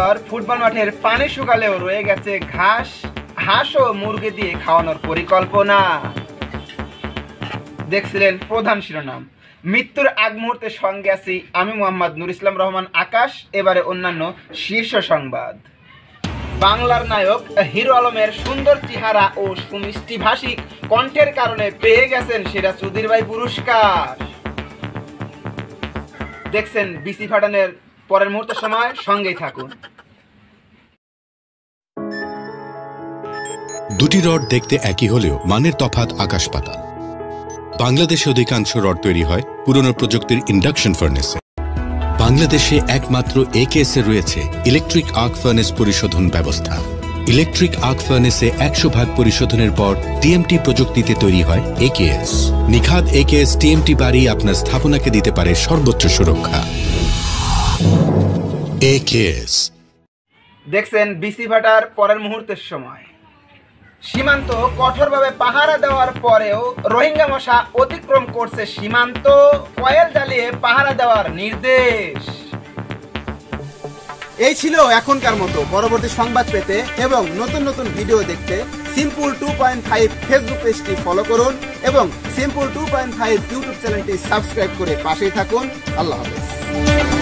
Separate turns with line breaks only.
এরপর ফুটবল মাঠের পানি শুকালেও রয়ে গেছে ঘাস, হাঁস ও মুরগি দিয়ে খাওয়ানোর পরিকল্পনা। দেখছিলেন প্রধান শিরোনাম। মৃত্যুর আগ মুহূর্তে সঙ্গে আছি আমি মোহাম্মদ নুর ইসলাম রহমান আকাশ। এবারে অন্যান্য শীর্ষ সংবাদ। বাংলার নায়ক হিরো আলমের সুন্দর চেহারা ও সুমিষ্টিভাষী কণ্ঠের কারণে পেয়ে গেছেন সেরা চৌধুরী ভাই পুরস্কার। দেখছেন বিসি ফাটানের পরের মুহূর্ত সময়, সঙ্গেই থাকুন।
দুটি রড দেখতে একই হলেও মানের তফাৎ আকাশ পাতাল। বাংলাদেশে অধিকাংশ রড তৈরি হয় পুরনো প্রযুক্তির ইন্ডাকশন ফার্নেসে। বাংলাদেশে একমাত্র একেএস এ রয়েছে ইলেকট্রিক আর্ক ফার্নেস পরিশোধন ব্যবস্থা। ইলেকট্রিক আর্ক ফার্নেসে 100% পরিশোধনের পর টিএমটি প্রযুক্তিতে তৈরি হয় একেএস। নিখাদ একেএস টিএমটি বাড়ি আপনার স্থাপনাকে দিতে পারে সর্বোচ্চ সুরক্ষা। একেএস।
দেখছেন বিসি ফাটার পরের মুহূর্তের সময়। সীমান্ত কঠোরভাবে পাহারা দেওয়ার পরেও রোহিঙ্গা মশা অতিক্রম করছে সীমান্ত, কয়েল জ্বালিয়ে পাহারা দেওয়ার নির্দেশ। এই ছিল এখনকার মতো। পরবর্তী সংবাদ পেতে এবং নতুন নতুন ভিডিও দেখতে সিম্পল 2.5 ফেসবুক পেজটি ফলো করুন এবং সিম্পল 2.5 ইউটিউব চ্যানেলটি সাবস্ক্রাইব করে পাশেই থাকুন। আল্লাহ হাফেজ।